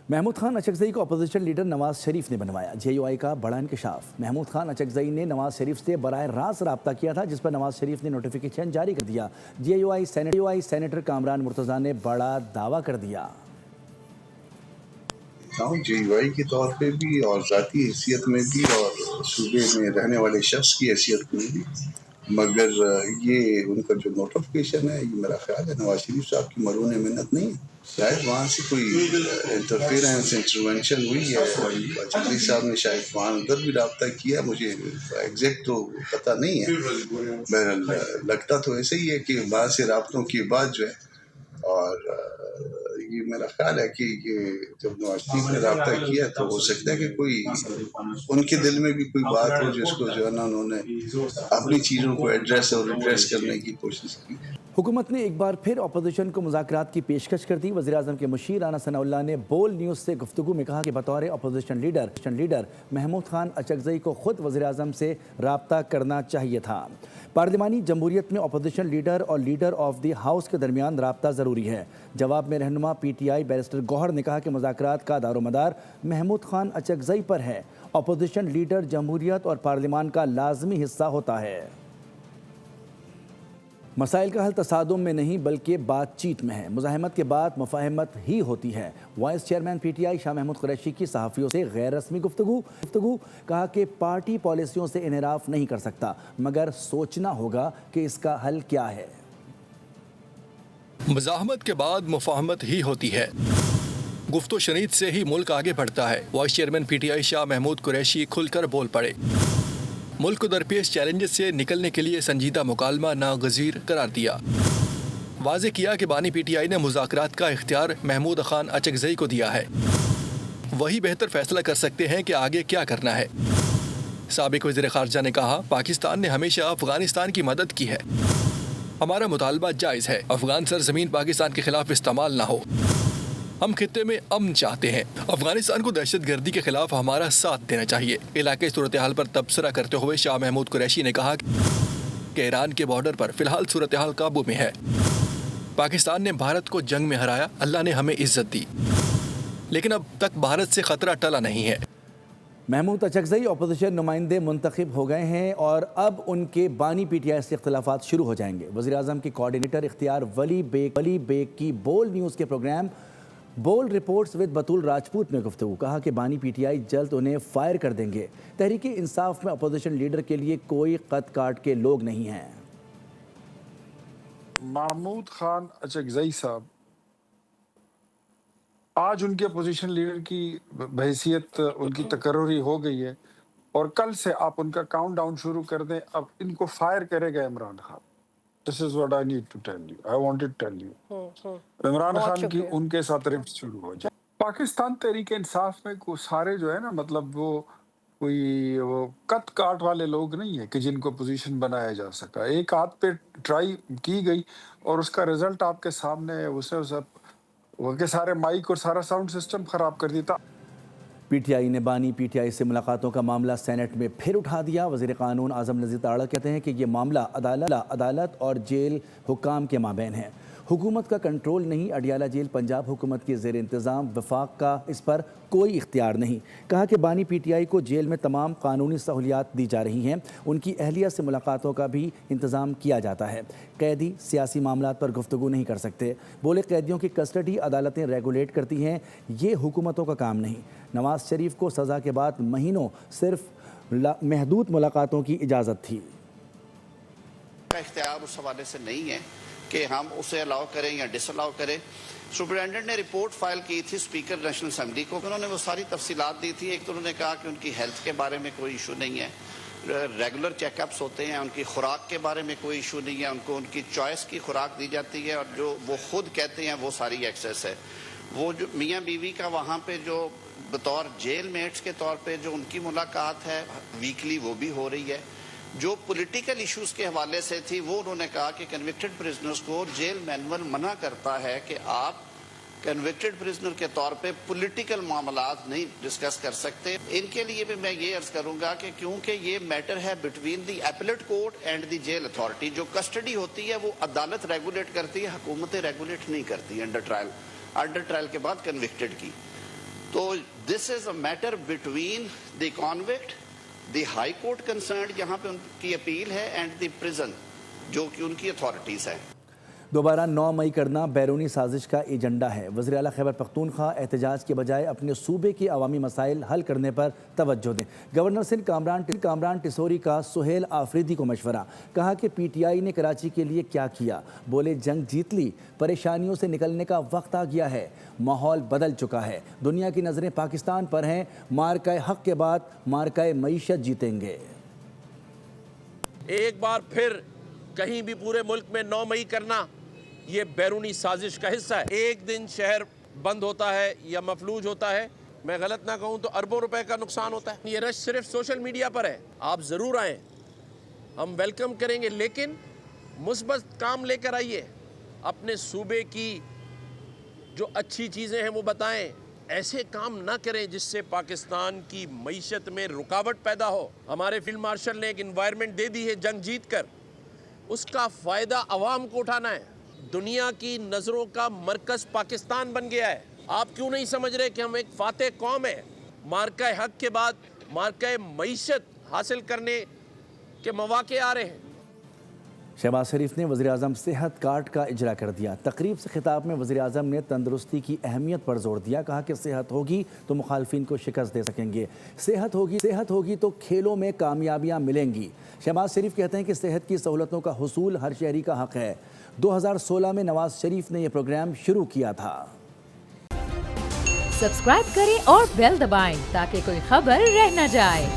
محمود خان اچکزئی کو opposition leader Nawaz Sharif نے بنوایا۔ JUI کا بڑا انکشاف۔ محمود خان اچکزئی نے نواز شریف سے براہ راست رابطہ کیا تھا، جس پر نواز شریف نے نوٹیفیکیشن جاری کر دیا۔ JUI سینیٹر کامران مرتضیٰ نے بڑا دعویٰ کر دیا۔ JUI کے طور پہ بھی اور ذاتی حیثیت میں بھی اور صوبے میں رہنے والے شخص کی حیثیت میں بھی، مگر یہ ان کا جو نوٹیفیکیشن ہے، یہ میرا خیال ہے نواز شریف صاحب کی مرہون منت نہیں ہے۔ شاید وہاں سے کوئی انٹرفیئرنس انٹروینشن ہوئی ہے، اچکزئی صاحب نے شاید وہاں ادھر بھی رابطہ کیا، مجھے ایگزیکٹ تو پتہ نہیں ہے۔ بہرحال لگتا تو ایسے ہی ہے کہ بعض سے رابطوں کے بعد جو ہے، اور یہ میرا خیال ہے کہ یہ جب نواز شریف نے رابطہ کیا تو ہو سکتا ہے کہ کوئی ان کے دل میں بھی کوئی بات ہو جس کو جو ہے نا انہوں نے اپنی چیزوں کو ایڈریس اور ریڈریس کرنے کی کوشش کی۔ حکومت نے ایک بار پھر اپوزیشن کو مذاکرات کی پیشکش کر دی۔ وزیراعظم کے مشیر رانا ثناء اللہ نے بول نیوز سے گفتگو میں کہا کہ بطور اپوزیشن لیڈر محمود خان اچکزئی کو خود وزیراعظم سے رابطہ کرنا چاہیے تھا۔ پارلیمانی جمہوریت میں اپوزیشن لیڈر اور لیڈر آف دی ہاؤس کے درمیان رابطہ ضروری ہے۔ جواب میں رہنما PTI بیرسٹر گوہر نے کہا کہ مذاکرات کا دار و مدار محمود خان اچکزئی پر ہے۔ اپوزیشن لیڈر جمہوریت اور پارلیمان کا لازمی حصہ ہوتا ہے۔ مسائل کا حل تصادم میں نہیں بلکہ بات چیت میں ہے۔ مزاحمت کے بعد مفاہمت ہی ہوتی ہے۔ Vice chairman PTI Shah Mahmood Qureshi کی صحافیوں سے غیر رسمی گفتگو کہا کہ پارٹی پالیسیوں سے انحراف نہیں کر سکتا، مگر سوچنا ہوگا کہ اس کا حل کیا ہے۔ مزاحمت کے بعد مفاہمت ہی ہوتی ہے، گفت و شنید سے ہی ملک آگے بڑھتا ہے۔ Vice chairman PTI Shah Mahmood Qureshi کھل کر بول پڑے۔ ملک کو درپیش چیلنجز سے نکلنے کے لیے سنجیدہ مکالمہ ناگزیر قرار دیا۔ واضح کیا کہ بانی PTI نے مذاکرات کا اختیار محمود خان اچکزئی کو دیا ہے، وہی بہتر فیصلہ کر سکتے ہیں کہ آگے کیا کرنا ہے۔ سابق وزیر خارجہ نے کہا، پاکستان نے ہمیشہ افغانستان کی مدد کی ہے، ہمارا مطالبہ جائز ہے، افغان سرزمین پاکستان کے خلاف استعمال نہ ہو، ہم خطے میں امن چاہتے ہیں، افغانستان کو دہشت گردی کے خلاف ہمارا ساتھ دینا چاہیے۔ علاقائی صورتحال پر تبصرہ کرتے ہوئے شاہ محمود قریشی نے کہا کہ ایران کے بارڈر پر فی الحال صورتحال قابو میں ہے، پاکستان نے بھارت کو جنگ میں ہرایا، اللہ نے ہمیں عزت دی، لیکن اب تک بھارت سے خطرہ ٹلا نہیں ہے۔ محمود اچکزئی اپوزیشن نمائندے منتخب ہو گئے ہیں اور اب ان کے بانی PTI سے اختلافات شروع ہو جائیں گے۔ وزیراعظم کی کوارڈینیٹر اختیار ولی بیگ کی بول نیوز کے پروگرام بول رپورٹس ود بطول راجپوت میں گفتگو، کہا کہ بانی PTI جلد انہیں فائر کر دیں گے۔ تحریک انصاف میں اپوزیشن لیڈر کے لیے کوئی قد کاٹ کے لوگ نہیں ہیں۔ محمود خان اچکزئی صاحب آج ان کے اپوزیشن لیڈر کی بحیثیت ان کی تقرری ہو گئی ہے، اور کل سے آپ ان کا کاؤنٹ ڈاؤن شروع کر دیں۔ اب ان کو فائر کرے گا Imran Khan. This is what I need to tell you. I wanted to tell you. Imran Khan کی ان کے ساتھ رفت شروع ہو جائے۔ پاکستان تحریک انصاف میں سارے جو ہے نا، مطلب وہ کوئی کٹ کاٹ والے لوگ نہیں ہیں کہ جن کو پوزیشن بنایا جا سکا۔ ایک ہاتھ پہ ٹرائی کی گئی اور اس کا رزلٹ آپ کے سامنے ہے۔ اسے وہ کے سارے مائک اور سارا ساؤنڈ سسٹم خراب کر دیتا۔ PTI نے بانی PTI سے ملاقاتوں کا معاملہ سینٹ میں پھر اٹھا دیا۔ وزیر قانون اعظم نذیر تاڑا کہتے ہیں کہ یہ معاملہ عدالت اور جیل حکام کے مابین ہے، حکومت کا کنٹرول نہیں۔ اڈیالہ جیل پنجاب حکومت کے زیر انتظام، وفاق کا اس پر کوئی اختیار نہیں۔ کہا کہ بانی PTI کو جیل میں تمام قانونی سہولیات دی جا رہی ہیں، ان کی اہلیہ سے ملاقاتوں کا بھی انتظام کیا جاتا ہے۔ قیدی سیاسی معاملات پر گفتگو نہیں کر سکتے۔ بولے قیدیوں کی کسٹڈی عدالتیں ریگولیٹ کرتی ہیں، یہ حکومتوں کا کام نہیں۔ نواز شریف کو سزا کے بعد مہینوں صرف محدود ملاقاتوں کی اجازت تھی۔ اختیار اس حوالے سے نہیں ہے کہ ہم اسے الاؤ کریں یا ڈس الاؤ کریں۔ سپرنٹینڈنٹ نے رپورٹ فائل کی تھی اسپیکر نیشنل اسمبلی کو، انہوں نے وہ ساری تفصیلات دی تھی۔ ایک تو انہوں نے کہا کہ ان کی ہیلتھ کے بارے میں کوئی ایشو نہیں ہے، ریگولر چیک اپس ہوتے ہیں، ان کی خوراک کے بارے میں کوئی ایشو نہیں ہے، ان کو ان کی چوائس کی خوراک دی جاتی ہے، اور جو وہ خود کہتے ہیں وہ ساری ایکسیس ہے۔ وہ جو میاں بیوی کا وہاں پہ جو بطور جیل میٹس کے طور پہ جو ان کی ملاقات ہے ویکلی، وہ بھی ہو رہی ہے۔ جو پولیٹیکل ایشوز کے حوالے سے تھی، وہ انہوں نے کہا کہ کنوکٹڈ پرزنرز کو جیل مینول منع کرتا ہے کہ آپ کنوکٹڈ پرزنر کے طور پہ پولیٹیکل معاملات نہیں ڈسکس کر سکتے۔ ان کے لیے بھی میں یہ عرض کروں گا کہ کیونکہ یہ میٹر ہے between the appellate court and the jail authority, جو کسٹڈی ہوتی ہے وہ عدالت ریگولیٹ کرتی ہے، حکومتیں ریگولیٹ نہیں کرتی انڈر ٹرائل کے بعد کنوکٹڈ کی۔ تو this is a matter between the convict, the high court concerned جہاں پہ ان کی اپیل ہے, اینڈ دی پریزن جو کہ ان کی اتھارٹیز ہیں. دوبارہ 9 مئی کرنا بیرونی سازش کا ایجنڈا ہے. وزیر اعلیٰ خیبر پختونخوا احتجاج کے بجائے اپنے صوبے کے عوامی مسائل حل کرنے پر توجہ دیں. گورنر سندھ کامران ٹسوری کا سہیل آفریدی کو مشورہ. کہا کہ پی ٹی آئی نے کراچی کے لیے کیا کیا. بولے جنگ جیت لی, پریشانیوں سے نکلنے کا وقت آ گیا ہے, ماحول بدل چکا ہے, دنیا کی نظریں پاکستان پر ہیں, مارکہ حق کے بعد مارکہ معیشت جیتیں گے. ایک بار پھر کہیں بھی پورے ملک میں 9 مئی کرنا یہ بیرونی سازش کا حصہ ہے. ایک دن شہر بند ہوتا ہے یا مفلوج ہوتا ہے, میں غلط نہ کہوں تو اربوں روپے کا نقصان ہوتا ہے. یہ رش صرف سوشل میڈیا پر ہے. آپ ضرور آئیں, ہم ویلکم کریں گے, لیکن مثبت کام لے کر آئیے. اپنے صوبے کی جو اچھی چیزیں ہیں وہ بتائیں. ایسے کام نہ کریں جس سے پاکستان کی معیشت میں رکاوٹ پیدا ہو. ہمارے فیلڈ مارشل نے ایک انوائرمنٹ دے دی ہے جنگ جیت کر, اس کا فائدہ عوام کو اٹھانا ہے. دنیا کی نظروں کا مرکز پاکستان بن گیا ہے. آپ کیوں نہیں سمجھ رہے کہ ہم ایک فاتح قوم ہے؟ مارکہ حق کے بعد مارکہ معیشت حاصل کرنے کے مواقع آ رہے ہیں. شہباز شریف نے وزیراعظم صحت کارڈ کا اجرا کر دیا. تقریب سے خطاب میں وزیراعظم نے تندرستی کی اہمیت پر زور دیا. کہا کہ صحت ہوگی تو مخالفین کو شکست دے سکیں گے, صحت ہوگی تو کھیلوں میں کامیابیاں ملیں گی. شہباز شریف کہتے ہیں کہ صحت کی سہولتوں کا حصول ہر شہری کا حق ہے. 2016 میں نواز شریف نے یہ پروگرام شروع کیا تھا. سبسکرائب کریں اور بیل دبائیں تاکہ کوئی خبر رہ نہ جائے.